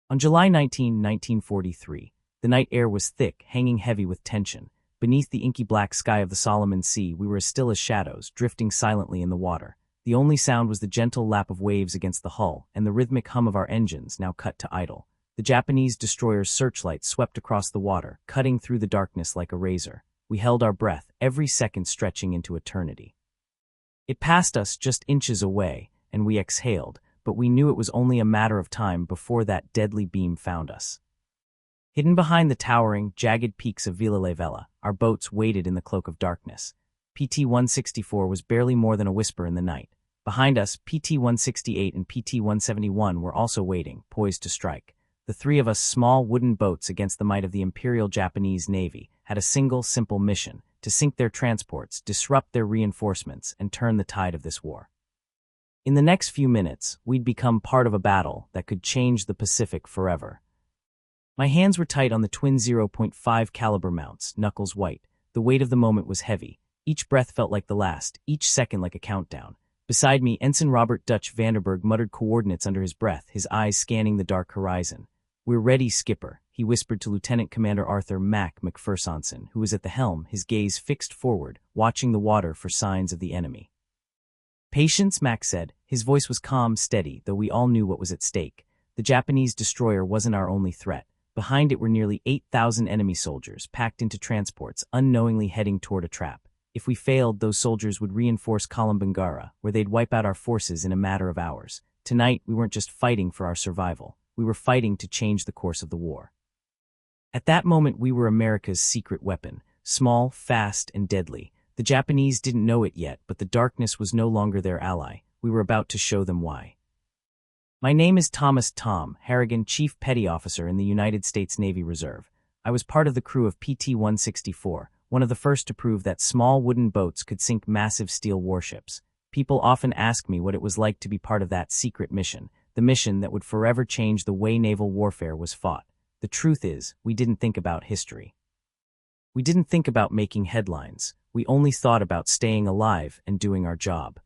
On July 19, 1943, the night air was thick, hanging heavy with tension. Beneath the inky black sky of the Solomon Sea, we were as still as shadows, drifting silently in the water. The only sound was the gentle lap of waves against the hull and the rhythmic hum of our engines, now cut to idle. The Japanese destroyer's searchlight swept across the water, cutting through the darkness like a razor. We held our breath, every second stretching into eternity. It passed us just inches away, and we exhaled, but we knew it was only a matter of time before that deadly beam found us. Hidden behind the towering, jagged peaks of Villa La Vella, our boats waited in the cloak of darkness. PT-164 was barely more than a whisper in the night. Behind us, PT-168 and PT-171 were also waiting, poised to strike. The three of us, small wooden boats against the might of the Imperial Japanese Navy, had a single, simple mission: to sink their transports, disrupt their reinforcements, and turn the tide of this war. In the next few minutes, we'd become part of a battle that could change the Pacific forever. My hands were tight on the twin 0.5 caliber mounts, knuckles white. The weight of the moment was heavy. Each breath felt like the last, each second like a countdown. Beside me, Ensign Robert Dutch Vanderberg muttered coordinates under his breath, his eyes scanning the dark horizon. "We're ready, Skipper," he whispered to Lieutenant Commander Arthur Mac McPhersonson, who was at the helm, his gaze fixed forward, watching the water for signs of the enemy. "Patience," Mac said. His voice was calm, steady, though we all knew what was at stake. The Japanese destroyer wasn't our only threat. Behind it were nearly 8,000 enemy soldiers, packed into transports, unknowingly heading toward a trap. If we failed, those soldiers would reinforce Kolombangara, where they'd wipe out our forces in a matter of hours. Tonight, we weren't just fighting for our survival. We were fighting to change the course of the war. At that moment, we were America's secret weapon, small, fast, and deadly. The Japanese didn't know it yet, but the darkness was no longer their ally. We were about to show them why. My name is Thomas "Tom" Harrigan, Chief Petty Officer in the United States Navy Reserve. I was part of the crew of PT-164, one of the first to prove that small wooden boats could sink massive steel warships. People often ask me what it was like to be part of that secret mission, the mission that would forever change the way naval warfare was fought. The truth is, we didn't think about history. We didn't think about making headlines. We only thought about staying alive and doing our job.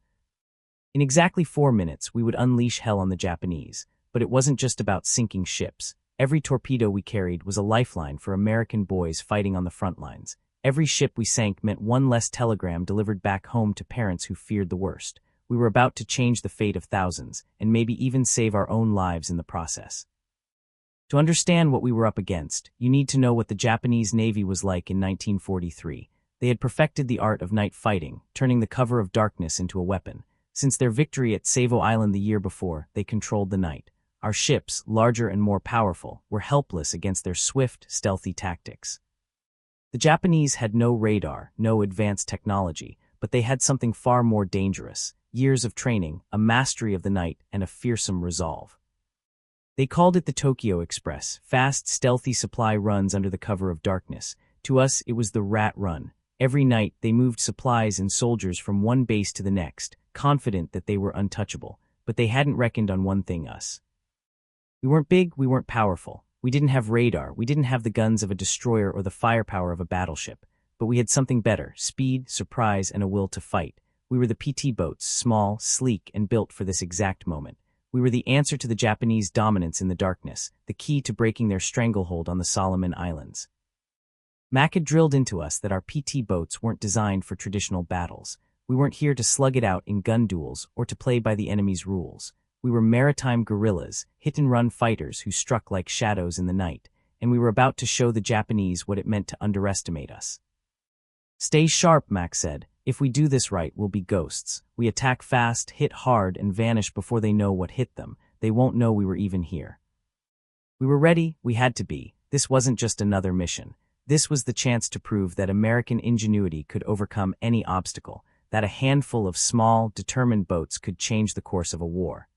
In exactly 4 minutes, we would unleash hell on the Japanese. But it wasn't just about sinking ships. Every torpedo we carried was a lifeline for American boys fighting on the front lines. Every ship we sank meant one less telegram delivered back home to parents who feared the worst. We were about to change the fate of thousands, and maybe even save our own lives in the process. To understand what we were up against, you need to know what the Japanese Navy was like in 1943. They had perfected the art of night fighting, turning the cover of darkness into a weapon. Since their victory at Savo Island the year before, they controlled the night. Our ships, larger and more powerful, were helpless against their swift, stealthy tactics. The Japanese had no radar, no advanced technology, but they had something far more dangerous: years of training, a mastery of the night, and a fearsome resolve. They called it the Tokyo Express, fast, stealthy supply runs under the cover of darkness. To us, it was the Rat Run. Every night, they moved supplies and soldiers from one base to the next, confident that they were untouchable. But they hadn't reckoned on one thing: us. We weren't big, we weren't powerful. We didn't have radar, we didn't have the guns of a destroyer or the firepower of a battleship. But we had something better: speed, surprise, and a will to fight. We were the PT boats, small, sleek, and built for this exact moment. We were the answer to the Japanese dominance in the darkness, the key to breaking their stranglehold on the Solomon Islands. Mac had drilled into us that our PT boats weren't designed for traditional battles. We weren't here to slug it out in gun duels or to play by the enemy's rules. We were maritime guerrillas, hit-and-run fighters who struck like shadows in the night, and we were about to show the Japanese what it meant to underestimate us. "Stay sharp," Mac said. "If we do this right, we'll be ghosts. We attack fast, hit hard, and vanish before they know what hit them. They won't know we were even here." We were ready. We had to be. This wasn't just another mission. This was the chance to prove that American ingenuity could overcome any obstacle, that a handful of small, determined boats could change the course of a war.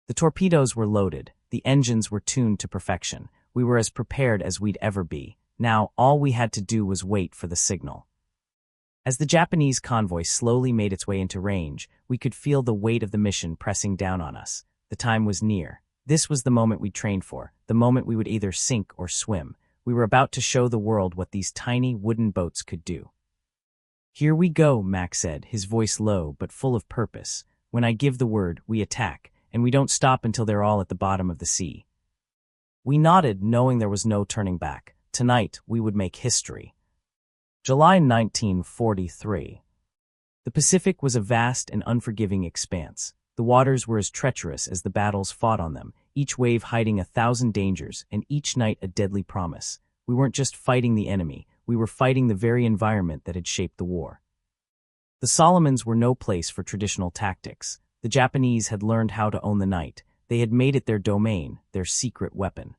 The torpedoes were loaded. The engines were tuned to perfection. We were as prepared as we'd ever be. Now, all we had to do was wait for the signal. As the Japanese convoy slowly made its way into range, we could feel the weight of the mission pressing down on us. The time was near. This was the moment we trained for, the moment we would either sink or swim. We were about to show the world what these tiny wooden boats could do. "Here we go," Mac said, his voice low but full of purpose. "When I give the word, we attack, and we don't stop until they're all at the bottom of the sea." We nodded, knowing there was no turning back. Tonight, we would make history. July 1943. The Pacific was a vast and unforgiving expanse. The waters were as treacherous as the battles fought on them, each wave hiding 1,000 dangers and each night a deadly promise. We weren't just fighting the enemy, we were fighting the very environment that had shaped the war. The Solomons were no place for traditional tactics. The Japanese had learned how to own the night. They had made it their domain, their secret weapon.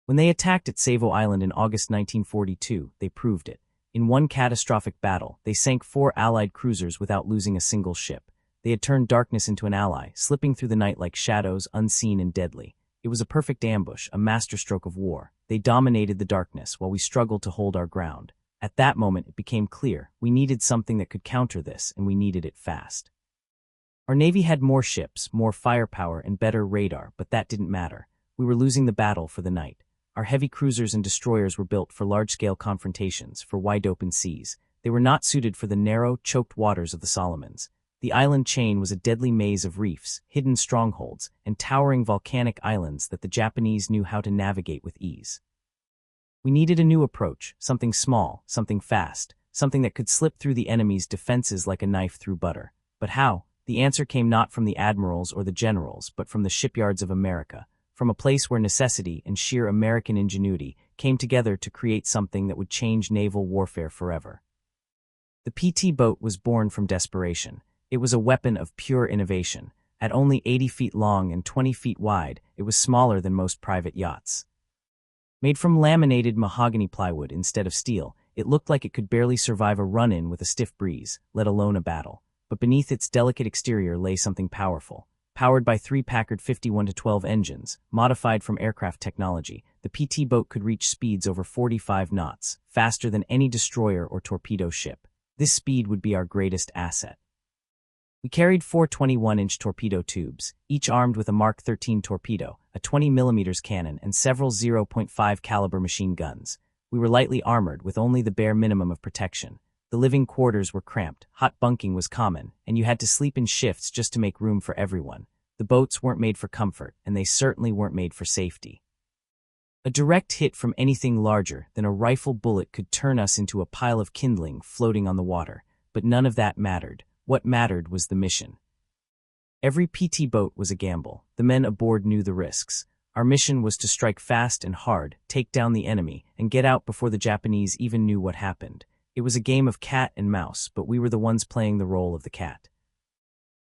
When they attacked at Savo Island in August 1942, they proved it. In one catastrophic battle, they sank 4 Allied cruisers without losing a single ship. They had turned darkness into an ally, slipping through the night like shadows, unseen and deadly. It was a perfect ambush, a masterstroke of war. They dominated the darkness while we struggled to hold our ground. At that moment, it became clear we needed something that could counter this, and we needed it fast. Our Navy had more ships, more firepower, and better radar, but that didn't matter. We were losing the battle for the night. Our heavy cruisers and destroyers were built for large-scale confrontations, for wide-open seas. They were not suited for the narrow, choked waters of the Solomons. The island chain was a deadly maze of reefs, hidden strongholds, and towering volcanic islands that the Japanese knew how to navigate with ease. We needed a new approach, something small, something fast, something that could slip through the enemy's defenses like a knife through butter. But how? The answer came not from the admirals or the generals, but from the shipyards of America, from a place where necessity and sheer American ingenuity came together to create something that would change naval warfare forever. The PT boat was born from desperation. It was a weapon of pure innovation. At only 80 feet long and 20 feet wide, it was smaller than most private yachts. Made from laminated mahogany plywood instead of steel, it looked like it could barely survive a run-in with a stiff breeze, let alone a battle. But beneath its delicate exterior lay something powerful. Powered by 3 Packard 51-12 engines, modified from aircraft technology, the PT boat could reach speeds over 45 knots, faster than any destroyer or torpedo ship. This speed would be our greatest asset. We carried 4 21-inch torpedo tubes, each armed with a Mark 13 torpedo, a 20mm cannon, and several 0.5 caliber machine guns. We were lightly armored with only the bare minimum of protection. The living quarters were cramped, hot bunking was common, and you had to sleep in shifts just to make room for everyone. The boats weren't made for comfort, and they certainly weren't made for safety. A direct hit from anything larger than a rifle bullet could turn us into a pile of kindling floating on the water, but none of that mattered. What mattered was the mission. Every PT boat was a gamble. The men aboard knew the risks. Our mission was to strike fast and hard, take down the enemy, and get out before the Japanese even knew what happened. It was a game of cat and mouse, but we were the ones playing the role of the cat.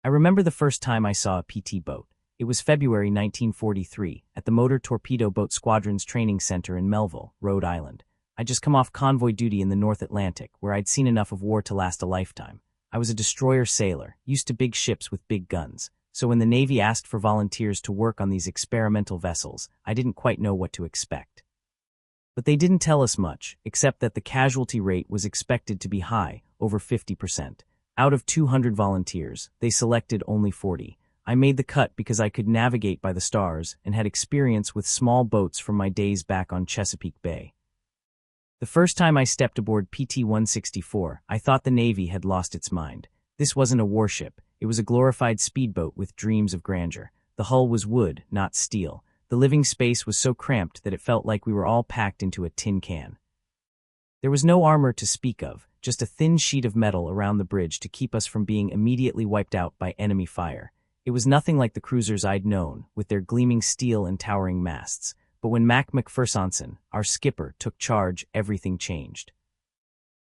I remember the first time I saw a PT boat. It was February 1943, at the Motor Torpedo Boat Squadron's Training Center in Melville, Rhode Island. I'd just come off convoy duty in the North Atlantic, where I'd seen enough of war to last a lifetime. I was a destroyer sailor, used to big ships with big guns, so when the Navy asked for volunteers to work on these experimental vessels, I didn't quite know what to expect. But they didn't tell us much, except that the casualty rate was expected to be high, over 50%. Out of 200 volunteers, they selected only 40. I made the cut because I could navigate by the stars and had experience with small boats from my days back on Chesapeake Bay. The first time I stepped aboard PT-164, I thought the Navy had lost its mind. This wasn't a warship, it was a glorified speedboat with dreams of grandeur. The hull was wood, not steel. The living space was so cramped that it felt like we were all packed into a tin can. There was no armor to speak of, just a thin sheet of metal around the bridge to keep us from being immediately wiped out by enemy fire. It was nothing like the cruisers I'd known, with their gleaming steel and towering masts. But when Mac McPhersonson, our skipper, took charge, everything changed.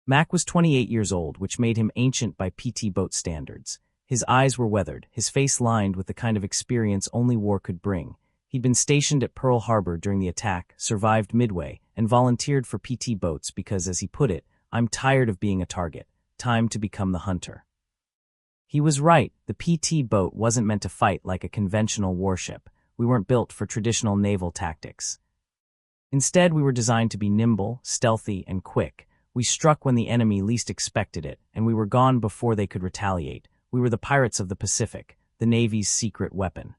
Mac was 28 years old, which made him ancient by PT boat standards. His eyes were weathered, his face lined with the kind of experience only war could bring. He'd been stationed at Pearl Harbor during the attack, survived midway, and volunteered for PT boats because, as he put it, "I'm tired of being a target. Time to become the hunter." He was right. The PT boat wasn't meant to fight like a conventional warship. We weren't built for traditional naval tactics. Instead, we were designed to be nimble, stealthy, and quick. We struck when the enemy least expected it, and we were gone before they could retaliate. We were the pirates of the Pacific, the Navy's secret weapon.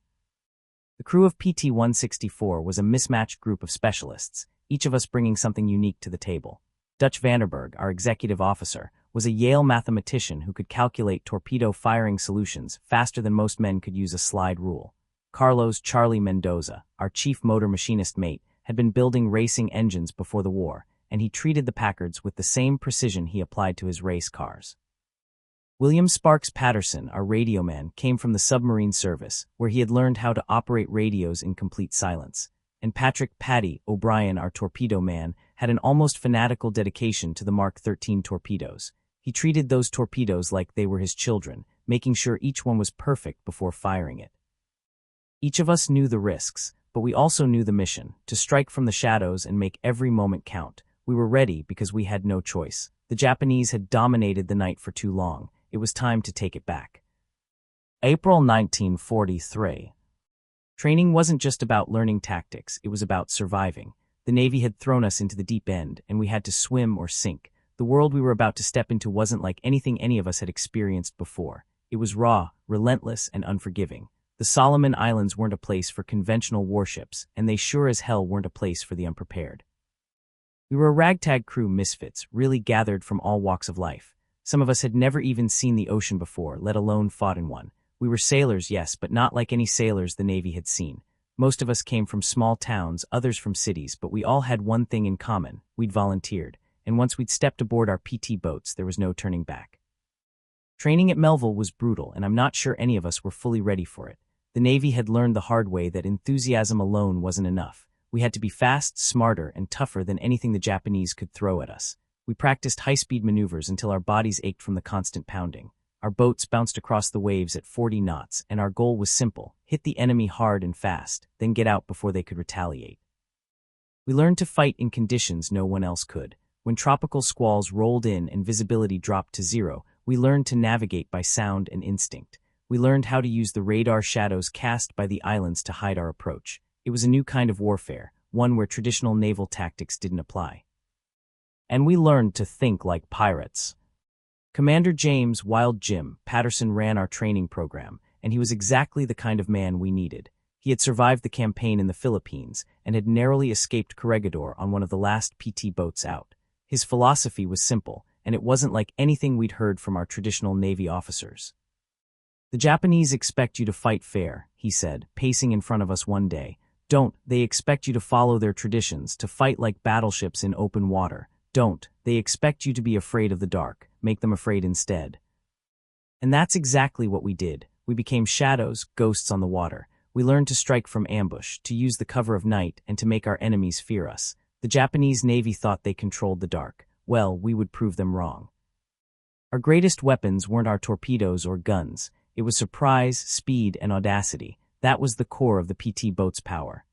The crew of PT-164 was a mismatched group of specialists, each of us bringing something unique to the table. Dutch Vanderberg, our executive officer, was a Yale mathematician who could calculate torpedo firing solutions faster than most men could use a slide rule. Carlos Charlie Mendoza, our chief motor machinist mate, had been building racing engines before the war, and he treated the Packards with the same precision he applied to his race cars. William Sparks Patterson, our radio man, came from the submarine service, where he had learned how to operate radios in complete silence. And Patrick "Paddy" O'Brien, our torpedo man, had an almost fanatical dedication to the Mark 13 torpedoes. He treated those torpedoes like they were his children, making sure each one was perfect before firing it. Each of us knew the risks, but we also knew the mission, to strike from the shadows and make every moment count. We were ready because we had no choice. The Japanese had dominated the night for too long. It was time to take it back. April 1943. Training wasn't just about learning tactics, it was about surviving. The Navy had thrown us into the deep end, and we had to swim or sink. The world we were about to step into wasn't like anything any of us had experienced before. It was raw, relentless, and unforgiving. The Solomon Islands weren't a place for conventional warships, and they sure as hell weren't a place for the unprepared. We were a ragtag crew misfits, really gathered from all walks of life. Some of us had never even seen the ocean before, let alone fought in one. We were sailors, yes, but not like any sailors the Navy had seen. Most of us came from small towns, others from cities, but we all had one thing in common. We'd volunteered, and once we'd stepped aboard our PT boats, there was no turning back. Training at Melville was brutal, and I'm not sure any of us were fully ready for it. The Navy had learned the hard way that enthusiasm alone wasn't enough. We had to be fast, smarter, and tougher than anything the Japanese could throw at us. We practiced high-speed maneuvers until our bodies ached from the constant pounding. Our boats bounced across the waves at 40 knots, and our goal was simple: hit the enemy hard and fast, then get out before they could retaliate. We learned to fight in conditions no one else could. When tropical squalls rolled in and visibility dropped to zero, we learned to navigate by sound and instinct. We learned how to use the radar shadows cast by the islands to hide our approach. It was a new kind of warfare, one where traditional naval tactics didn't apply. And we learned to think like pirates. Commander James "Wild Jim" Patterson ran our training program, and he was exactly the kind of man we needed. He had survived the campaign in the Philippines and had narrowly escaped Corregidor on one of the last PT boats out. His philosophy was simple, and it wasn't like anything we'd heard from our traditional Navy officers. "The Japanese expect you to fight fair," he said, pacing in front of us one day. "Don't, they expect you to follow their traditions, to fight like battleships in open water. Don't, they expect you to be afraid of the dark. Make them afraid instead." And that's exactly what we did. We became shadows, ghosts on the water. We learned to strike from ambush, to use the cover of night, and to make our enemies fear us. The Japanese Navy thought they controlled the dark. Well, we would prove them wrong. Our greatest weapons weren't our torpedoes or guns. It was surprise, speed, and audacity. That was the core of the PT boat's power.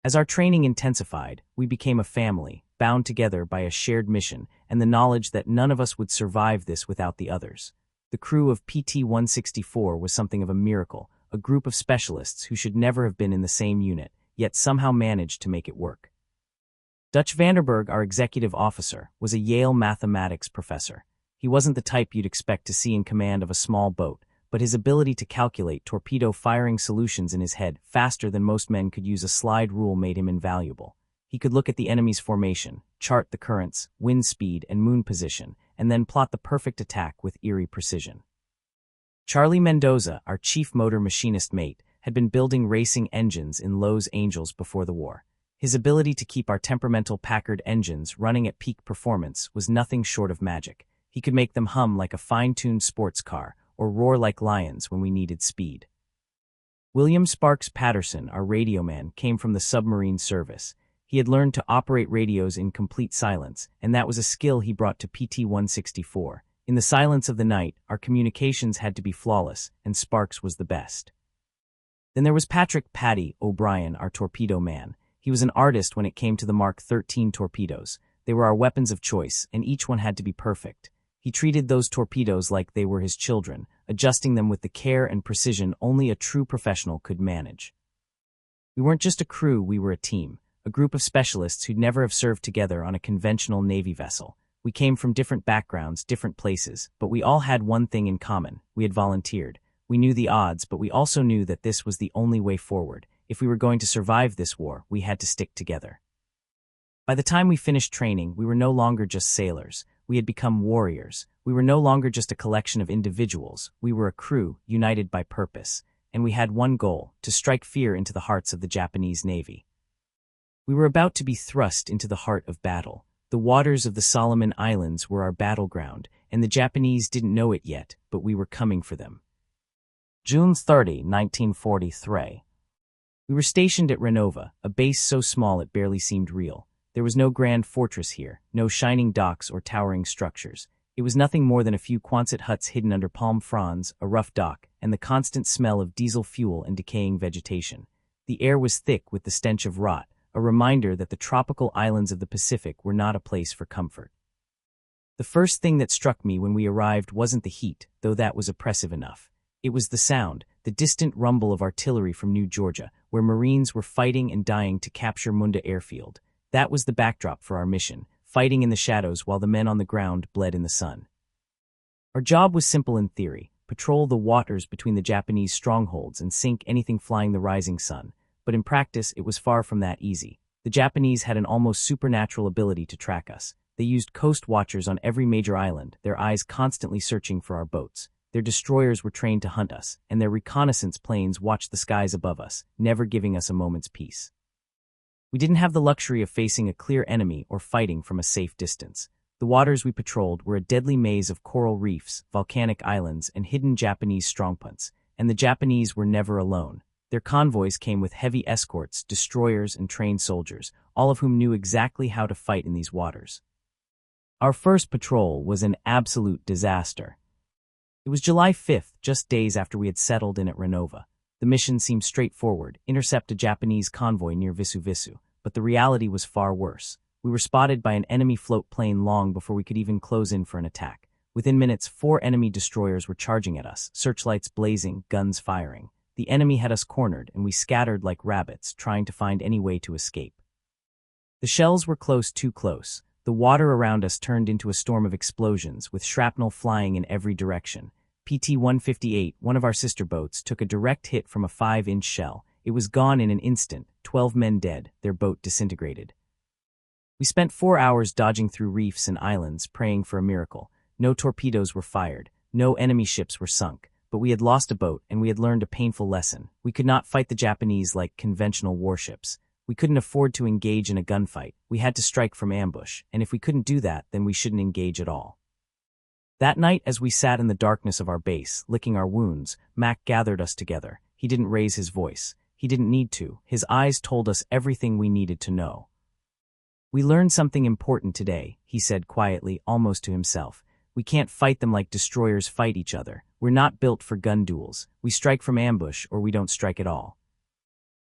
As our training intensified, we became a family, bound together by a shared mission and the knowledge that none of us would survive this without the others. The crew of PT-164 was something of a miracle, a group of specialists who should never have been in the same unit, yet somehow managed to make it work. Dutch Vanderberg, our executive officer, was a Yale mathematics professor. He wasn't the type you'd expect to see in command of a small boat, but his ability to calculate torpedo firing solutions in his head faster than most men could use a slide rule made him invaluable. He could look at the enemy's formation, chart the currents, wind speed, and moon position, and then plot the perfect attack with eerie precision. Charlie Mendoza, our chief motor machinist mate, had been building racing engines in Los Angeles before the war. His ability to keep our temperamental Packard engines running at peak performance was nothing short of magic. He could make them hum like a fine-tuned sports car, or roar like lions when we needed speed. William Sparks Patterson, our radio man, came from the submarine service. He had learned to operate radios in complete silence, and that was a skill he brought to PT-164. In the silence of the night, our communications had to be flawless, and Sparks was the best. Then there was Patrick "Paddy" O'Brien, our torpedo man. He was an artist when it came to the Mark 13 torpedoes. They were our weapons of choice, and each one had to be perfect. He treated those torpedoes like they were his children, adjusting them with the care and precision only a true professional could manage. We weren't just a crew, we were a team, a group of specialists who'd never have served together on a conventional Navy vessel. We came from different backgrounds, different places, but we all had one thing in common: we had volunteered. We knew the odds, but we also knew that this was the only way forward. If we were going to survive this war, we had to stick together. By the time we finished training, we were no longer just sailors. We had become warriors. We were no longer just a collection of individuals. We were a crew, united by purpose. and we had one goal: to strike fear into the hearts of the Japanese Navy. We were about to be thrust into the heart of battle. The waters of the Solomon Islands were our battleground, and the Japanese didn't know it yet, but we were coming for them. June 30, 1943. We were stationed at Renova, a base so small it barely seemed real. There was no grand fortress here, no shining docks or towering structures. It was nothing more than a few Quonset huts hidden under palm fronds, a rough dock, and the constant smell of diesel fuel and decaying vegetation. The air was thick with the stench of rot, a reminder that the tropical islands of the Pacific were not a place for comfort. The first thing that struck me when we arrived wasn't the heat, though that was oppressive enough. It was the sound, the distant rumble of artillery from New Georgia, where Marines were fighting and dying to capture Munda Airfield. That was the backdrop for our mission, fighting in the shadows while the men on the ground bled in the sun. Our job was simple in theory: patrol the waters between the Japanese strongholds and sink anything flying the rising sun. But in practice, it was far from that easy. The Japanese had an almost supernatural ability to track us. They used coast watchers on every major island, their eyes constantly searching for our boats. Their destroyers were trained to hunt us, and their reconnaissance planes watched the skies above us, never giving us a moment's peace. We didn't have the luxury of facing a clear enemy or fighting from a safe distance. The waters we patrolled were a deadly maze of coral reefs, volcanic islands, and hidden Japanese strongpoints, and the Japanese were never alone. Their convoys came with heavy escorts, destroyers, and trained soldiers, all of whom knew exactly how to fight in these waters. Our first patrol was an absolute disaster. It was July 5th, just days after we had settled in at Renova. The mission seemed straightforward: intercept a Japanese convoy near Visu, but the reality was far worse. We were spotted by an enemy float plane long before we could even close in for an attack. Within minutes, 4 enemy destroyers were charging at us, searchlights blazing, guns firing. The enemy had us cornered, and we scattered like rabbits, trying to find any way to escape. The shells were close, too close. The water around us turned into a storm of explosions, with shrapnel flying in every direction. PT-158, one of our sister boats, took a direct hit from a 5-inch shell. It was gone in an instant, 12 men dead, their boat disintegrated. We spent 4 hours dodging through reefs and islands, praying for a miracle. No torpedoes were fired, no enemy ships were sunk, but we had lost a boat, and we had learned a painful lesson. We could not fight the Japanese like conventional warships. We couldn't afford to engage in a gunfight. We had to strike from ambush, and if we couldn't do that, then we shouldn't engage at all. That night, as we sat in the darkness of our base, licking our wounds, Mac gathered us together. He didn't raise his voice. He didn't need to. His eyes told us everything we needed to know. "We learned something important today," he said quietly, almost to himself. "We can't fight them like destroyers fight each other. We're not built for gun duels. We strike from ambush, or we don't strike at all."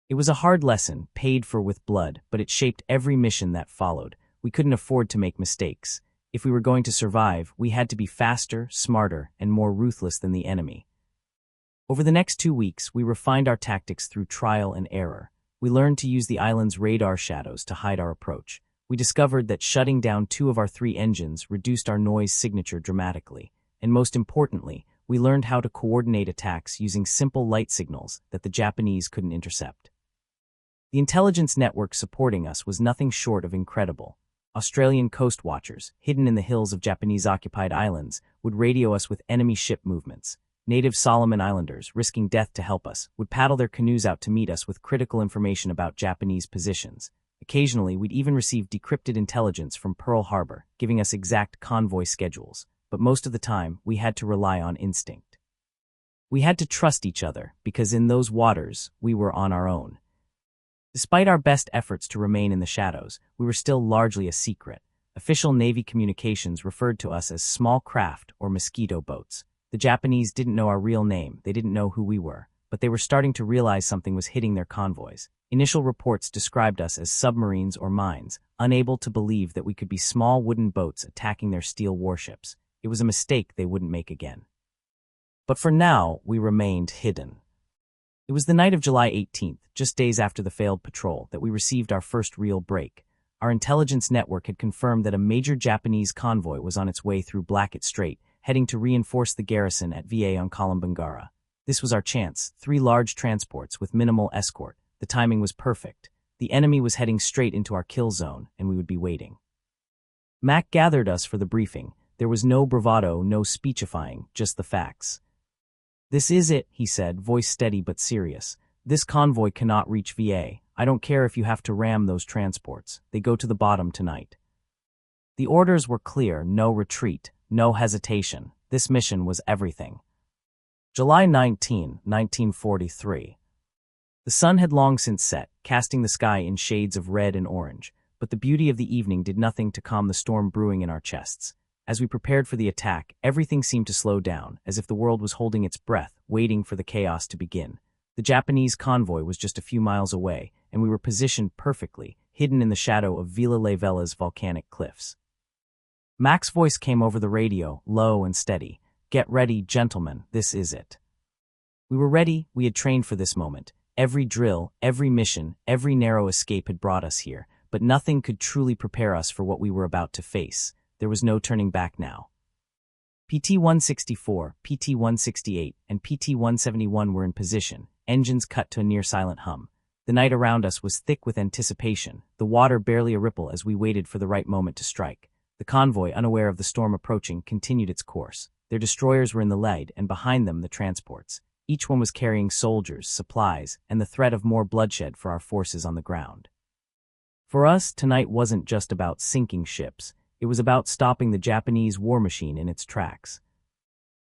It was a hard lesson, paid for with blood, but it shaped every mission that followed. We couldn't afford to make mistakes. If we were going to survive, we had to be faster, smarter, and more ruthless than the enemy. Over the next 2 weeks, we refined our tactics through trial and error. We learned to use the island's radar shadows to hide our approach. We discovered that shutting down 2 of our 3 engines reduced our noise signature dramatically. And most importantly, we learned how to coordinate attacks using simple light signals that the Japanese couldn't intercept. The intelligence network supporting us was nothing short of incredible. Australian coast watchers, hidden in the hills of Japanese-occupied islands, would radio us with enemy ship movements. Native Solomon Islanders, risking death to help us, would paddle their canoes out to meet us with critical information about Japanese positions. Occasionally, we'd even receive decrypted intelligence from Pearl Harbor, giving us exact convoy schedules. But most of the time, we had to rely on instinct. We had to trust each other, because in those waters, we were on our own. Despite our best efforts to remain in the shadows, we were still largely a secret. Official Navy communications referred to us as small craft or mosquito boats. The Japanese didn't know our real name, they didn't know who we were, but they were starting to realize something was hitting their convoys. Initial reports described us as submarines or mines, unable to believe that we could be small wooden boats attacking their steel warships. It was a mistake they wouldn't make again. But for now, we remained hidden. It was the night of July 18th, just days after the failed patrol, that we received our first real break. Our intelligence network had confirmed that a major Japanese convoy was on its way through Blackett Strait, heading to reinforce the garrison at VA on Kolombangara. This was our chance: 3 large transports with minimal escort. The timing was perfect. The enemy was heading straight into our kill zone, and we would be waiting. Mac gathered us for the briefing. There was no bravado, no speechifying, just the facts. "This is it," he said, voice steady but serious. "This convoy cannot reach VA. I don't care if you have to ram those transports. They go to the bottom tonight." The orders were clear: no retreat, no hesitation. This mission was everything. July 19, 1943. The sun had long since set, casting the sky in shades of red and orange, but the beauty of the evening did nothing to calm the storm brewing in our chests. As we prepared for the attack, everything seemed to slow down, as if the world was holding its breath, waiting for the chaos to begin. The Japanese convoy was just a few miles away, and we were positioned perfectly, hidden in the shadow of Villa Le Vella's volcanic cliffs. Mac's voice came over the radio, low and steady. "Get ready, gentlemen, this is it." We were ready. We had trained for this moment. Every drill, every mission, every narrow escape had brought us here, but nothing could truly prepare us for what we were about to face. There was no turning back now. PT-164, PT-168, and PT-171 were in position, engines cut to a near-silent hum. The night around us was thick with anticipation, the water barely a ripple as we waited for the right moment to strike. The convoy, unaware of the storm approaching, continued its course. Their destroyers were in the lead, and behind them the transports. Each one was carrying soldiers, supplies, and the threat of more bloodshed for our forces on the ground. For us, tonight wasn't just about sinking ships. It was about stopping the Japanese war machine in its tracks.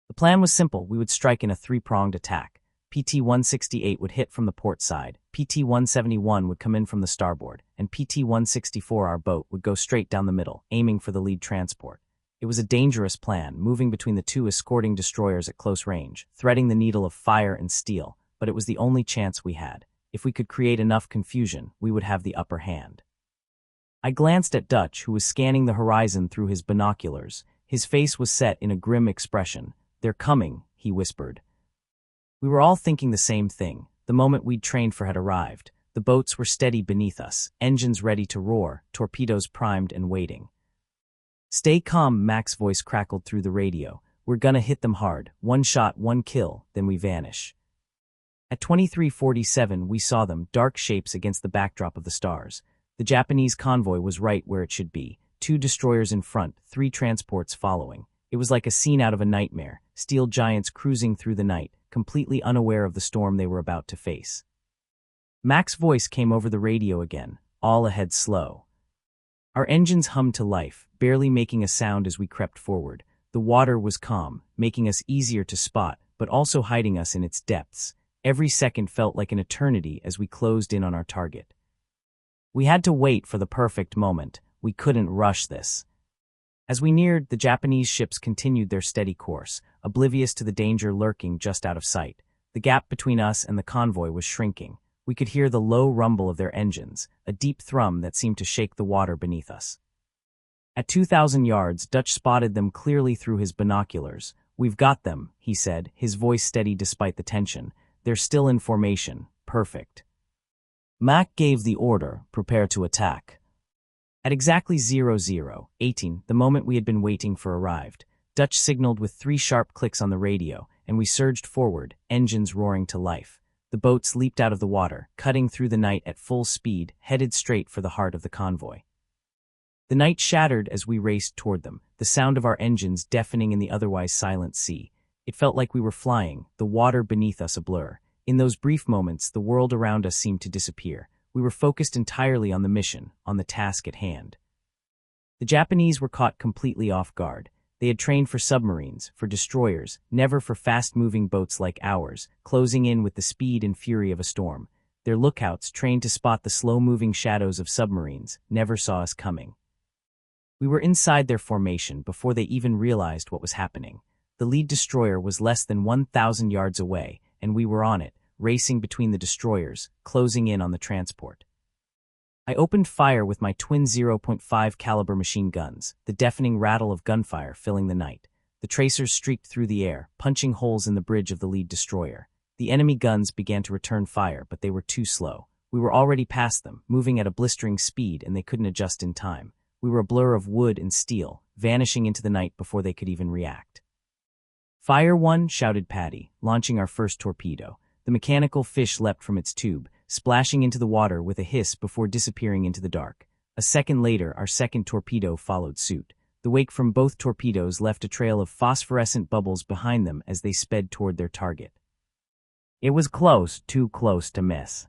The plan was simple. We would strike in a three-pronged attack. PT-168 would hit from the port side, PT-171 would come in from the starboard, and PT-164, our boat, would go straight down the middle, aiming for the lead transport. It was a dangerous plan, moving between the two escorting destroyers at close range, threading the needle of fire and steel, but it was the only chance we had. If we could create enough confusion, we would have the upper hand. I glanced at Dutch, who was scanning the horizon through his binoculars. His face was set in a grim expression. "They're coming," he whispered. We were all thinking the same thing. The moment we'd trained for had arrived. The boats were steady beneath us, engines ready to roar, torpedoes primed and waiting. "Stay calm," Mac's voice crackled through the radio. "We're gonna hit them hard. One shot, one kill, then we vanish." At 23:47 we saw them, dark shapes against the backdrop of the stars. The Japanese convoy was right where it should be. 2 destroyers in front, 3 transports following. It was like a scene out of a nightmare, steel giants cruising through the night, completely unaware of the storm they were about to face. Mac's voice came over the radio again, "All ahead slow." Our engines hummed to life, barely making a sound as we crept forward. The water was calm, making us easier to spot, but also hiding us in its depths. Every second felt like an eternity as we closed in on our target. We had to wait for the perfect moment. We couldn't rush this. As we neared, the Japanese ships continued their steady course, oblivious to the danger lurking just out of sight. The gap between us and the convoy was shrinking. We could hear the low rumble of their engines, a deep thrum that seemed to shake the water beneath us. At 2,000 yards, Dutch spotted them clearly through his binoculars. "We've got them," he said, his voice steady despite the tension. "They're still in formation. Perfect." Mac gave the order, "Prepare to attack." At exactly 00:18, the moment we had been waiting for arrived. Dutch signaled with 3 sharp clicks on the radio, and we surged forward, engines roaring to life. The boats leaped out of the water, cutting through the night at full speed, headed straight for the heart of the convoy. The night shattered as we raced toward them, the sound of our engines deafening in the otherwise silent sea. It felt like we were flying, the water beneath us a blur. In those brief moments, the world around us seemed to disappear. We were focused entirely on the mission, on the task at hand. The Japanese were caught completely off guard. They had trained for submarines, for destroyers, never for fast-moving boats like ours, closing in with the speed and fury of a storm. Their lookouts, trained to spot the slow-moving shadows of submarines, never saw us coming. We were inside their formation before they even realized what was happening. The lead destroyer was less than 1,000 yards away, and we were on it, racing between the destroyers, closing in on the transport. I opened fire with my twin 0.5 caliber machine guns, the deafening rattle of gunfire filling the night. The tracers streaked through the air, punching holes in the bridge of the lead destroyer. The enemy guns began to return fire, but they were too slow. We were already past them, moving at a blistering speed, and they couldn't adjust in time. We were a blur of wood and steel, vanishing into the night before they could even react. "Fire one," shouted Patty, launching our first torpedo. The mechanical fish leapt from its tube, splashing into the water with a hiss before disappearing into the dark. A second later, our second torpedo followed suit. The wake from both torpedoes left a trail of phosphorescent bubbles behind them as they sped toward their target. It was close, too close to miss.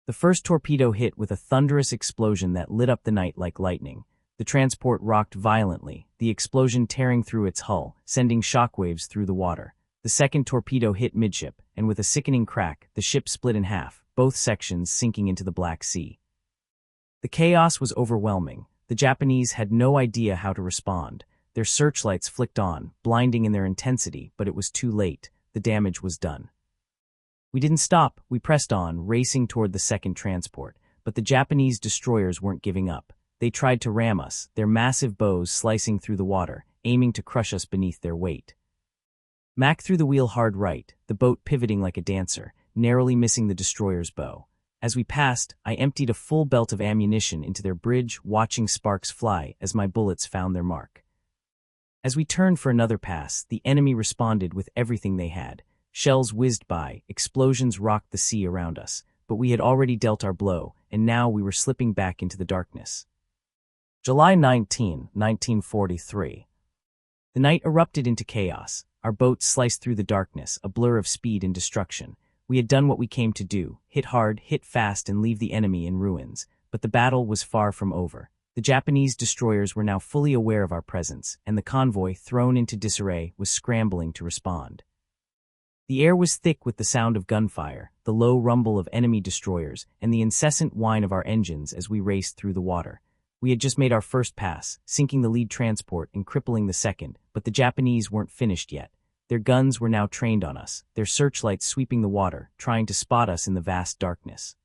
The first torpedo hit with a thunderous explosion that lit up the night like lightning. The transport rocked violently, the explosion tearing through its hull, sending shockwaves through the water. The second torpedo hit midship, and with a sickening crack, the ship split in half, both sections sinking into the Black Sea. The chaos was overwhelming. The Japanese had no idea how to respond. Their searchlights flicked on, blinding in their intensity, but it was too late. The damage was done. We didn't stop. We pressed on, racing toward the second transport, but the Japanese destroyers weren't giving up. They tried to ram us, their massive bows slicing through the water, aiming to crush us beneath their weight. Mac threw the wheel hard right, the boat pivoting like a dancer, narrowly missing the destroyer's bow. As we passed, I emptied a full belt of ammunition into their bridge, watching sparks fly as my bullets found their mark. As we turned for another pass, the enemy responded with everything they had. Shells whizzed by, explosions rocked the sea around us, but we had already dealt our blow, and now we were slipping back into the darkness. July 19, 1943. The night erupted into chaos. Our boat sliced through the darkness, a blur of speed and destruction. We had done what we came to do, hit hard, hit fast, and leave the enemy in ruins. But the battle was far from over. The Japanese destroyers were now fully aware of our presence, and the convoy, thrown into disarray, was scrambling to respond. The air was thick with the sound of gunfire, the low rumble of enemy destroyers, and the incessant whine of our engines as we raced through the water. We had just made our first pass, sinking the lead transport and crippling the second, but the Japanese weren't finished yet. Their guns were now trained on us, their searchlights sweeping the water, trying to spot us in the vast darkness.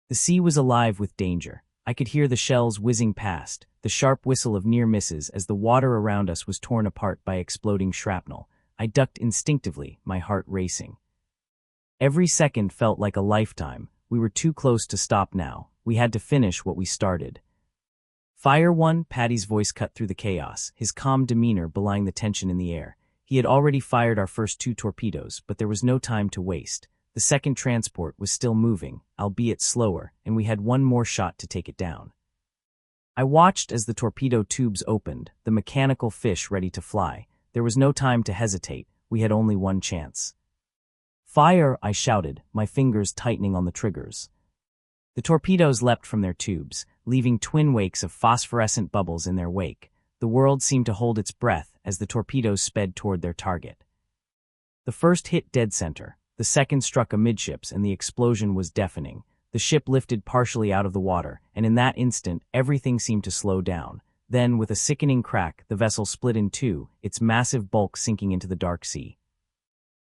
The sea was alive with danger. I could hear the shells whizzing past, the sharp whistle of near misses as the water around us was torn apart by exploding shrapnel. I ducked instinctively, my heart racing. Every second felt like a lifetime. We were too close to stop now. We had to finish what we started. Fire one, Paddy's voice cut through the chaos, his calm demeanor belying the tension in the air. He had already fired our first 2 torpedoes, but there was no time to waste. The second transport was still moving, albeit slower, and we had one more shot to take it down. I watched as the torpedo tubes opened, the mechanical fish ready to fly. There was no time to hesitate. We had only one chance. Fire, I shouted, my fingers tightening on the triggers. The torpedoes leapt from their tubes, leaving twin wakes of phosphorescent bubbles in their wake. The world seemed to hold its breath as the torpedoes sped toward their target. The first hit dead center, the second struck amidships, and the explosion was deafening. The ship lifted partially out of the water, and in that instant, everything seemed to slow down. Then, with a sickening crack, the vessel split in two, its massive bulk sinking into the dark sea.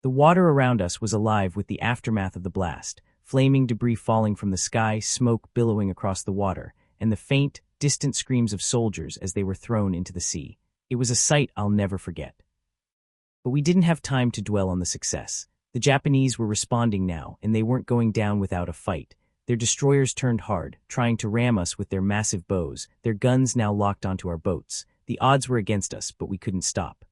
The water around us was alive with the aftermath of the blast, flaming debris falling from the sky, smoke billowing across the water, and the faint, distant screams of soldiers as they were thrown into the sea. It was a sight I'll never forget. But we didn't have time to dwell on the success. The Japanese were responding now, and they weren't going down without a fight. Their destroyers turned hard, trying to ram us with their massive bows, their guns now locked onto our boats. The odds were against us, but we couldn't stop.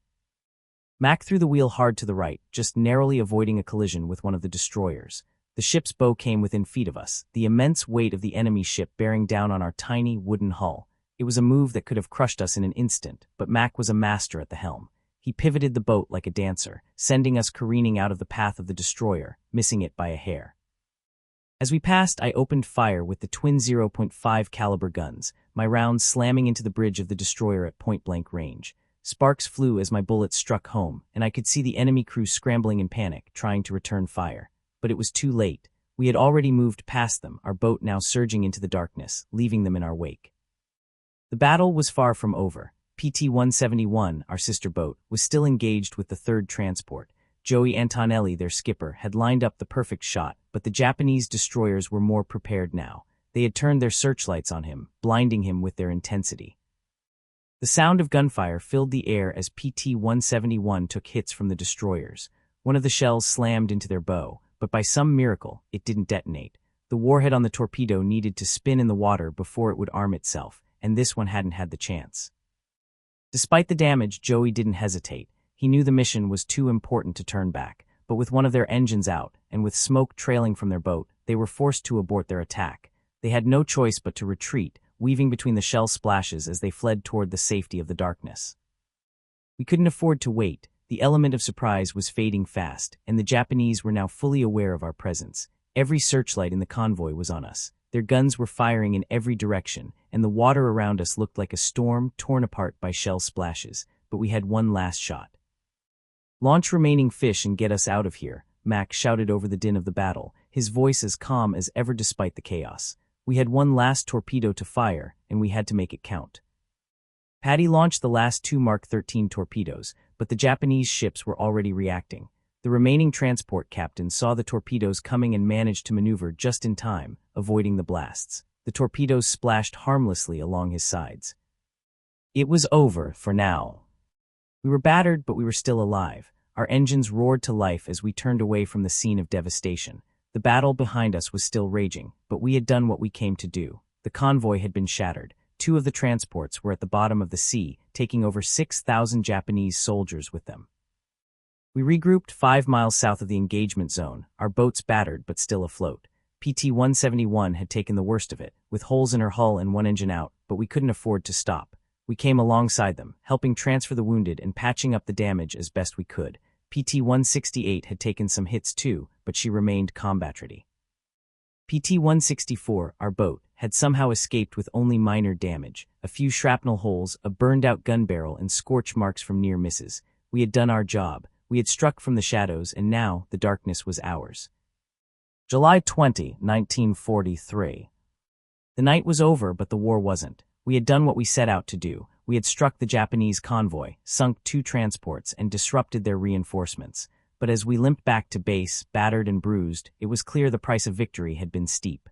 Mac threw the wheel hard to the right, just narrowly avoiding a collision with one of the destroyers. The ship's bow came within feet of us, the immense weight of the enemy ship bearing down on our tiny wooden hull. It was a move that could have crushed us in an instant, but Mac was a master at the helm. He pivoted the boat like a dancer, sending us careening out of the path of the destroyer, missing it by a hair. As we passed, I opened fire with the twin 0.5 caliber guns, my rounds slamming into the bridge of the destroyer at point-blank range. Sparks flew as my bullets struck home, and I could see the enemy crew scrambling in panic, trying to return fire. But it was too late. We had already moved past them, our boat now surging into the darkness, leaving them in our wake. The battle was far from over. PT-171, our sister boat, was still engaged with the third transport. Joey Antonelli, their skipper, had lined up the perfect shot, but the Japanese destroyers were more prepared now. They had turned their searchlights on him, blinding him with their intensity. The sound of gunfire filled the air as PT-171 took hits from the destroyers. One of the shells slammed into their bow, but by some miracle, it didn't detonate. The warhead on the torpedo needed to spin in the water before it would arm itself, and this one hadn't had the chance. Despite the damage, Joey didn't hesitate. He knew the mission was too important to turn back, but with one of their engines out, and with smoke trailing from their boat, they were forced to abort their attack. They had no choice but to retreat, weaving between the shell splashes as they fled toward the safety of the darkness. We couldn't afford to wait. The element of surprise was fading fast, and the Japanese were now fully aware of our presence. Every searchlight in the convoy was on us. Their guns were firing in every direction, and the water around us looked like a storm torn apart by shell splashes, but we had one last shot. "Launch remaining fish and get us out of here," Mac shouted over the din of the battle, his voice as calm as ever despite the chaos. We had one last torpedo to fire, and we had to make it count. Patty launched the last two Mark 13 torpedoes, but the Japanese ships were already reacting. The remaining transport captain saw the torpedoes coming and managed to maneuver just in time, avoiding the blasts. The torpedoes splashed harmlessly along his sides. It was over for now. We were battered, but we were still alive. Our engines roared to life as we turned away from the scene of devastation. The battle behind us was still raging, but we had done what we came to do. The convoy had been shattered. Two of the transports were at the bottom of the sea, taking over 6,000 Japanese soldiers with them. We regrouped 5 miles south of the engagement zone, our boats battered but still afloat. PT-171 had taken the worst of it, with holes in her hull and one engine out, but we couldn't afford to stop. We came alongside them, helping transfer the wounded and patching up the damage as best we could. PT-168 had taken some hits too, but she remained combat-ready. PT-164, our boat, had somehow escaped with only minor damage, a few shrapnel holes, a burned-out gun barrel, and scorch marks from near misses. We had done our job. We had struck from the shadows, and now the darkness was ours. July 20, 1943. The night was over, but the war wasn't. We had done what we set out to do. We had struck the Japanese convoy, sunk 2 transports, and disrupted their reinforcements. But as we limped back to base, battered and bruised, it was clear the price of victory had been steep.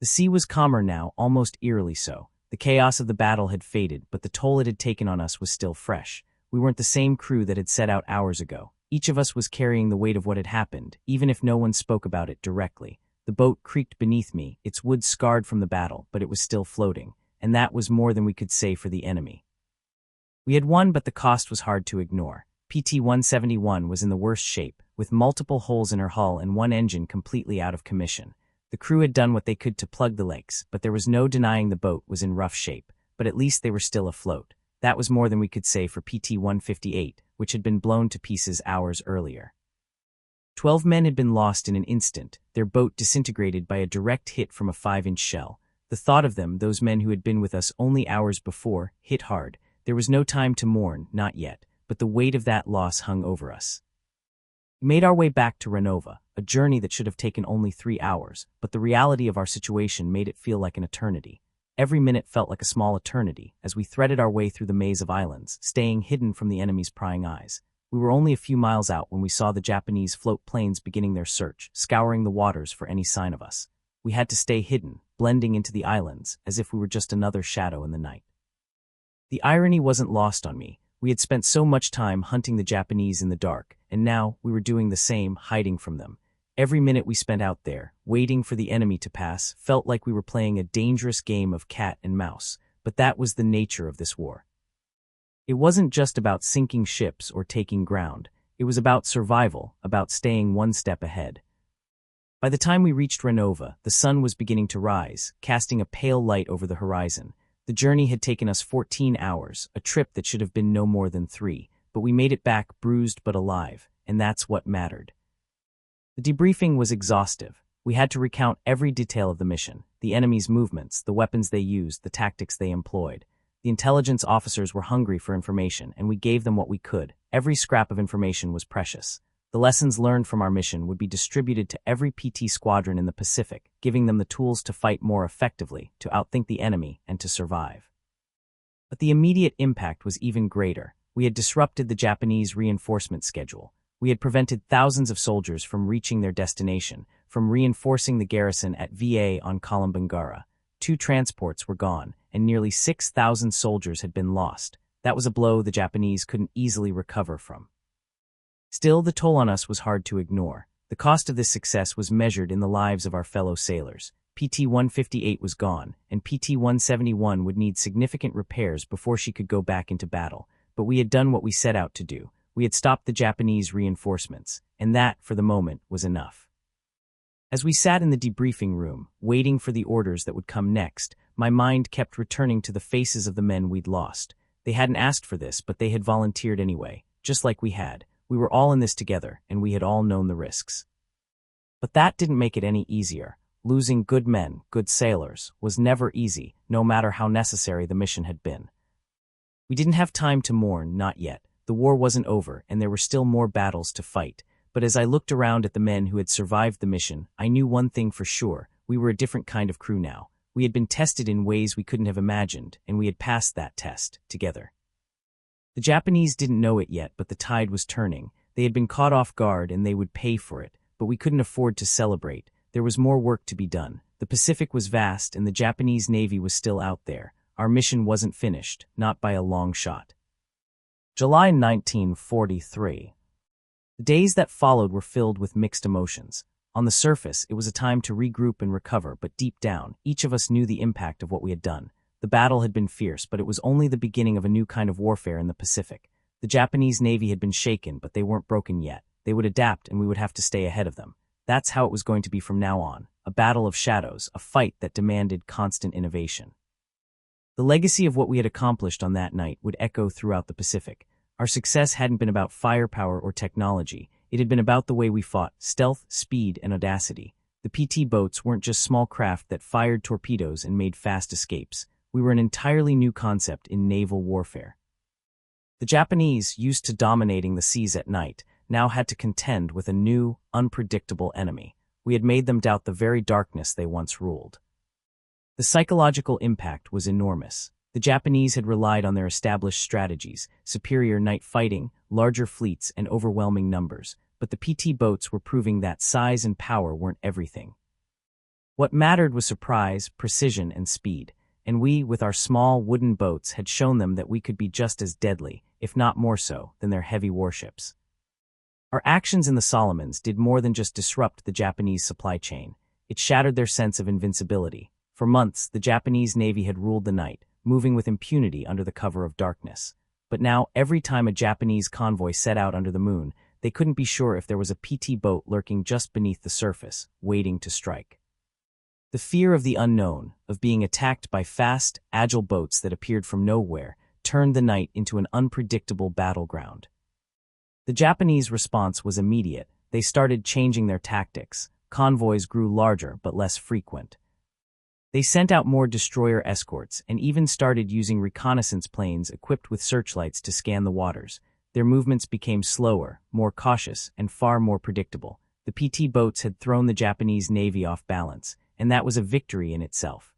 The sea was calmer now, almost eerily so. The chaos of the battle had faded, but the toll it had taken on us was still fresh. We weren't the same crew that had set out hours ago. Each of us was carrying the weight of what had happened, even if no one spoke about it directly. The boat creaked beneath me, its wood scarred from the battle, but it was still floating, and that was more than we could say for the enemy. We had won, but the cost was hard to ignore. PT-171 was in the worst shape, with multiple holes in her hull and one engine completely out of commission. The crew had done what they could to plug the leaks, but there was no denying the boat was in rough shape, but at least they were still afloat. That was more than we could say for PT-158, which had been blown to pieces hours earlier. 12 men had been lost in an instant, their boat disintegrated by a direct hit from a 5-inch shell. The thought of them, those men who had been with us only hours before, hit hard. There was no time to mourn, not yet, but the weight of that loss hung over us. We made our way back to Renova, a journey that should have taken only 3 hours, but the reality of our situation made it feel like an eternity. Every minute felt like a small eternity as we threaded our way through the maze of islands, staying hidden from the enemy's prying eyes. We were only a few miles out when we saw the Japanese float planes beginning their search, scouring the waters for any sign of us. We had to stay hidden, blending into the islands, as if we were just another shadow in the night. The irony wasn't lost on me. We had spent so much time hunting the Japanese in the dark, and now we were doing the same, hiding from them. Every minute we spent out there, waiting for the enemy to pass, felt like we were playing a dangerous game of cat and mouse, but that was the nature of this war. It wasn't just about sinking ships or taking ground. It was about survival, about staying one step ahead. By the time we reached Renova, the sun was beginning to rise, casting a pale light over the horizon. The journey had taken us 14 hours, a trip that should have been no more than 3, but we made it back bruised but alive, and that's what mattered. The debriefing was exhaustive. We had to recount every detail of the mission, the enemy's movements, the weapons they used, the tactics they employed. The intelligence officers were hungry for information, and we gave them what we could. Every scrap of information was precious. The lessons learned from our mission would be distributed to every PT squadron in the Pacific, giving them the tools to fight more effectively, to outthink the enemy, and to survive. But the immediate impact was even greater. We had disrupted the Japanese reinforcement schedule. We had prevented thousands of soldiers from reaching their destination, from reinforcing the garrison at VA on Kolombangara. 2 transports were gone, and nearly 6,000 soldiers had been lost. That was a blow the Japanese couldn't easily recover from. Still, the toll on us was hard to ignore. The cost of this success was measured in the lives of our fellow sailors. PT-158 was gone, and PT-171 would need significant repairs before she could go back into battle. But we had done what we set out to do. We had stopped the Japanese reinforcements, and that, for the moment, was enough. As we sat in the debriefing room, waiting for the orders that would come next, my mind kept returning to the faces of the men we'd lost. They hadn't asked for this, but they had volunteered anyway, just like we had. We were all in this together, and we had all known the risks. But that didn't make it any easier. Losing good men, good sailors, was never easy, no matter how necessary the mission had been. We didn't have time to mourn, not yet. The war wasn't over, and there were still more battles to fight. But as I looked around at the men who had survived the mission, I knew one thing for sure. We were a different kind of crew now. We had been tested in ways we couldn't have imagined, and we had passed that test, together. The Japanese didn't know it yet, but the tide was turning. They had been caught off guard, and they would pay for it. But we couldn't afford to celebrate. There was more work to be done. The Pacific was vast, and the Japanese Navy was still out there. Our mission wasn't finished, not by a long shot. July 1943. The days that followed were filled with mixed emotions. On the surface, it was a time to regroup and recover, but deep down, each of us knew the impact of what we had done. The battle had been fierce, but it was only the beginning of a new kind of warfare in the Pacific. The Japanese Navy had been shaken, but they weren't broken yet. They would adapt, and we would have to stay ahead of them. That's how it was going to be from now on. A battle of shadows, a fight that demanded constant innovation. The legacy of what we had accomplished on that night would echo throughout the Pacific. Our success hadn't been about firepower or technology. It had been about the way we fought, stealth, speed, and audacity. The PT boats weren't just small craft that fired torpedoes and made fast escapes. We were an entirely new concept in naval warfare. The Japanese, used to dominating the seas at night, now had to contend with a new, unpredictable enemy. We had made them doubt the very darkness they once ruled. The psychological impact was enormous. The Japanese had relied on their established strategies, superior night fighting, larger fleets, and overwhelming numbers, but the PT boats were proving that size and power weren't everything. What mattered was surprise, precision, and speed, and we, with our small wooden boats, had shown them that we could be just as deadly, if not more so, than their heavy warships. Our actions in the Solomons did more than just disrupt the Japanese supply chain. It shattered their sense of invincibility. For months, the Japanese Navy had ruled the night, moving with impunity under the cover of darkness. But now, every time a Japanese convoy set out under the moon, they couldn't be sure if there was a PT boat lurking just beneath the surface, waiting to strike. The fear of the unknown, of being attacked by fast, agile boats that appeared from nowhere, turned the night into an unpredictable battleground. The Japanese response was immediate. They started changing their tactics. Convoys grew larger but less frequent. They sent out more destroyer escorts and even started using reconnaissance planes equipped with searchlights to scan the waters. Their movements became slower, more cautious, and far more predictable. The PT boats had thrown the Japanese Navy off balance, and that was a victory in itself.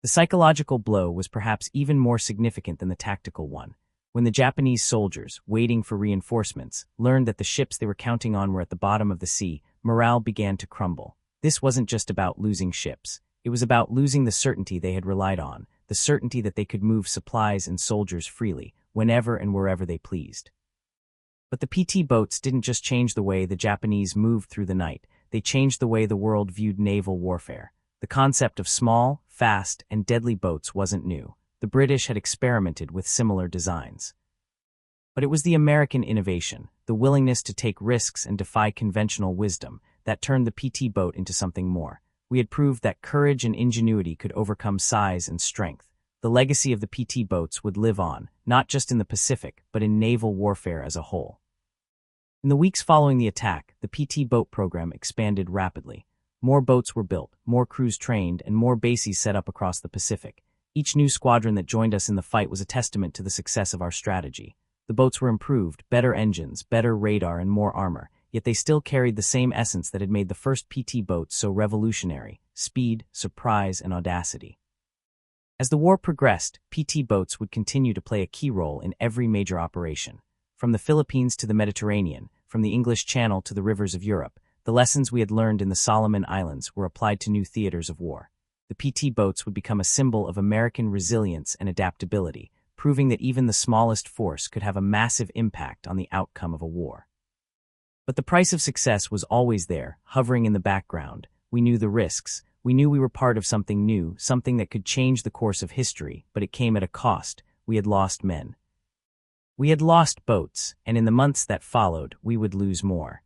The psychological blow was perhaps even more significant than the tactical one. When the Japanese soldiers, waiting for reinforcements, learned that the ships they were counting on were at the bottom of the sea, morale began to crumble. This wasn't just about losing ships. It was about losing the certainty they had relied on, the certainty that they could move supplies and soldiers freely, whenever and wherever they pleased. But the PT boats didn't just change the way the Japanese moved through the night, they changed the way the world viewed naval warfare. The concept of small, fast, and deadly boats wasn't new. The British had experimented with similar designs. But it was the American innovation, the willingness to take risks and defy conventional wisdom, that turned the PT boat into something more. We had proved that courage and ingenuity could overcome size and strength. The legacy of the PT boats would live on, not just in the Pacific, but in naval warfare as a whole. In the weeks following the attack, the PT boat program expanded rapidly. More boats were built, more crews trained, and more bases set up across the Pacific. Each new squadron that joined us in the fight was a testament to the success of our strategy. The boats were improved, better engines, better radar, and more armor, yet they still carried the same essence that had made the first PT boats so revolutionary: speed, surprise, and audacity. As the war progressed, PT boats would continue to play a key role in every major operation. From the Philippines to the Mediterranean, from the English Channel to the rivers of Europe, the lessons we had learned in the Solomon Islands were applied to new theaters of war. The PT boats would become a symbol of American resilience and adaptability, proving that even the smallest force could have a massive impact on the outcome of a war. But the price of success was always there, hovering in the background. We knew the risks. We knew we were part of something new, something that could change the course of history, but it came at a cost. We had lost men. We had lost boats, and in the months that followed, we would lose more.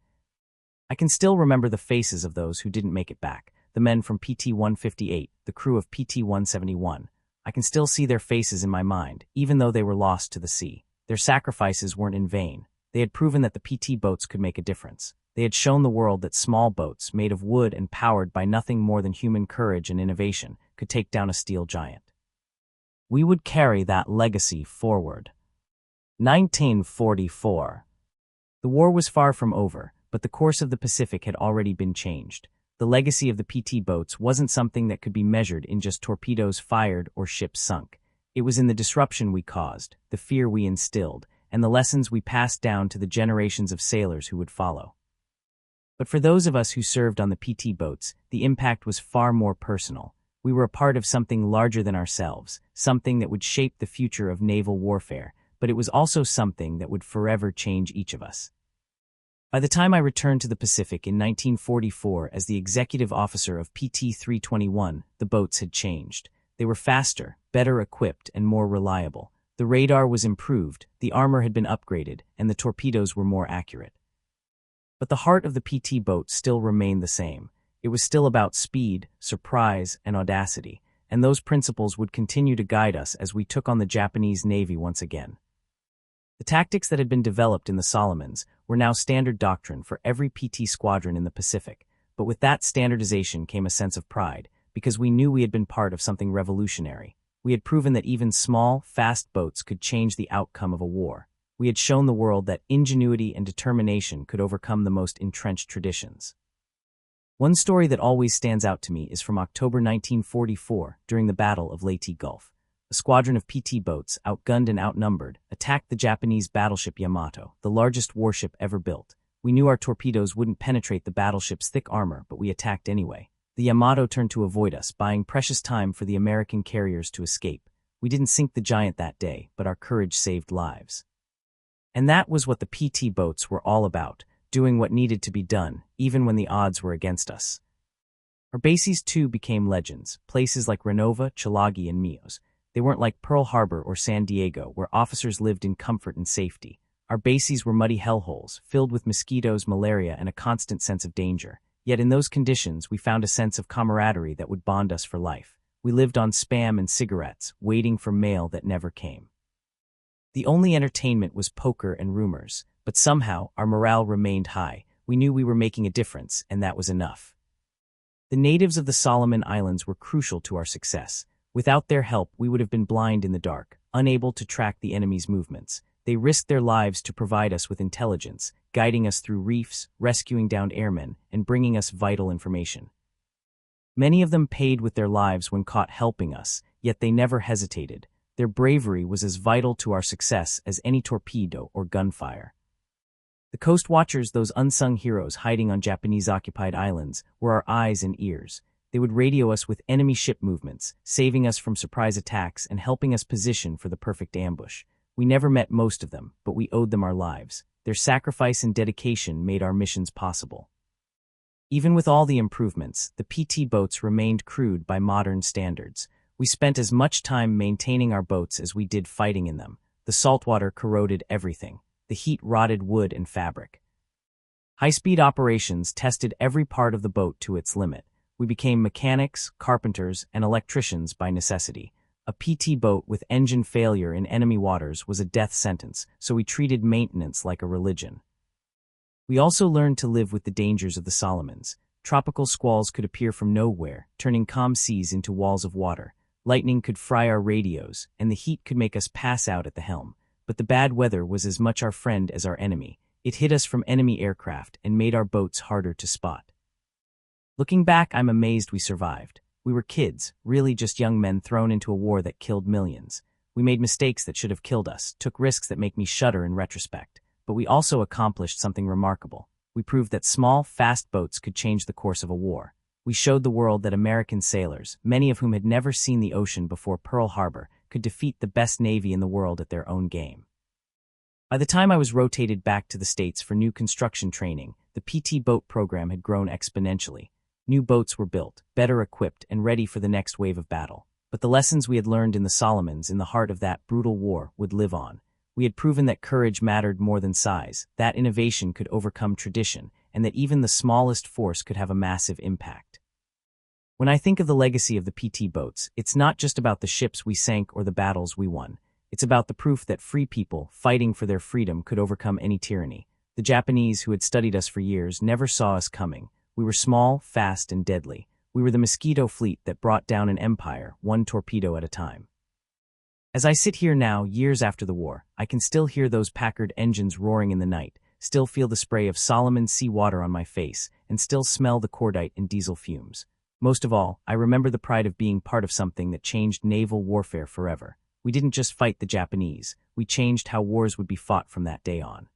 I can still remember the faces of those who didn't make it back, the men from PT-158, the crew of PT-171. I can still see their faces in my mind, even though they were lost to the sea. Their sacrifices weren't in vain. They had proven that the PT boats could make a difference. They had shown the world that small boats, made of wood and powered by nothing more than human courage and innovation, could take down a steel giant. We would carry that legacy forward. 1944. The war was far from over, but the course of the Pacific had already been changed. The legacy of the PT boats wasn't something that could be measured in just torpedoes fired or ships sunk. It was in the disruption we caused, the fear we instilled, and the lessons we passed down to the generations of sailors who would follow. But for those of us who served on the PT boats, the impact was far more personal. We were a part of something larger than ourselves, something that would shape the future of naval warfare, but it was also something that would forever change each of us. By the time I returned to the Pacific in 1944 as the executive officer of PT-321, the boats had changed. They were faster, better equipped, and more reliable. The radar was improved, the armor had been upgraded, and the torpedoes were more accurate. But the heart of the PT boat still remained the same. It was still about speed, surprise, and audacity, and those principles would continue to guide us as we took on the Japanese Navy once again. The tactics that had been developed in the Solomons were now standard doctrine for every PT squadron in the Pacific, but with that standardization came a sense of pride, because we knew we had been part of something revolutionary. We had proven that even small, fast boats could change the outcome of a war. We had shown the world that ingenuity and determination could overcome the most entrenched traditions. One story that always stands out to me is from October 1944 during the Battle of Leyte Gulf. A squadron of PT boats, outgunned and outnumbered, attacked the Japanese battleship Yamato, the largest warship ever built. We knew our torpedoes wouldn't penetrate the battleship's thick armor, but we attacked anyway. The Yamato turned to avoid us, buying precious time for the American carriers to escape. We didn't sink the giant that day, but our courage saved lives. And that was what the PT boats were all about, doing what needed to be done, even when the odds were against us. Our bases, too, became legends, places like Renova, Chalagi, and Mios. They weren't like Pearl Harbor or San Diego, where officers lived in comfort and safety. Our bases were muddy hellholes, filled with mosquitoes, malaria, and a constant sense of danger. Yet in those conditions, we found a sense of camaraderie that would bond us for life. We lived on Spam and cigarettes, waiting for mail that never came. The only entertainment was poker and rumors, but somehow our morale remained high. We knew we were making a difference, and that was enough. The natives of the Solomon Islands were crucial to our success. Without their help, we would have been blind in the dark, unable to track the enemy's movements. They risked their lives to provide us with intelligence, guiding us through reefs, rescuing downed airmen, and bringing us vital information. Many of them paid with their lives when caught helping us, yet they never hesitated. Their bravery was as vital to our success as any torpedo or gunfire. The Coast Watchers, those unsung heroes hiding on Japanese-occupied islands, were our eyes and ears. They would radio us with enemy ship movements, saving us from surprise attacks and helping us position for the perfect ambush. We never met most of them, but we owed them our lives. Their sacrifice and dedication made our missions possible. Even with all the improvements, the PT boats remained crude by modern standards. We spent as much time maintaining our boats as we did fighting in them. The saltwater corroded everything. The heat rotted wood and fabric. High-speed operations tested every part of the boat to its limit. We became mechanics, carpenters, and electricians by necessity. A PT boat with engine failure in enemy waters was a death sentence, so we treated maintenance like a religion. We also learned to live with the dangers of the Solomons. Tropical squalls could appear from nowhere, turning calm seas into walls of water. Lightning could fry our radios, and the heat could make us pass out at the helm. But the bad weather was as much our friend as our enemy. It hid us from enemy aircraft and made our boats harder to spot. Looking back, I'm amazed we survived. We were kids, really just young men thrown into a war that killed millions. We made mistakes that should have killed us, took risks that make me shudder in retrospect. But we also accomplished something remarkable. We proved that small, fast boats could change the course of a war. We showed the world that American sailors, many of whom had never seen the ocean before Pearl Harbor, could defeat the best navy in the world at their own game. By the time I was rotated back to the States for new construction training, the PT boat program had grown exponentially. New boats were built, better equipped, and ready for the next wave of battle. But the lessons we had learned in the Solomons in the heart of that brutal war would live on. We had proven that courage mattered more than size, that innovation could overcome tradition, and that even the smallest force could have a massive impact. When I think of the legacy of the PT boats, it's not just about the ships we sank or the battles we won. It's about the proof that free people, fighting for their freedom, could overcome any tyranny. The Japanese, who had studied us for years, never saw us coming. We were small, fast, and deadly. We were the mosquito fleet that brought down an empire, one torpedo at a time. As I sit here now, years after the war, I can still hear those Packard engines roaring in the night, still feel the spray of Solomon sea water on my face, and still smell the cordite and diesel fumes. Most of all, I remember the pride of being part of something that changed naval warfare forever. We didn't just fight the Japanese, we changed how wars would be fought from that day on.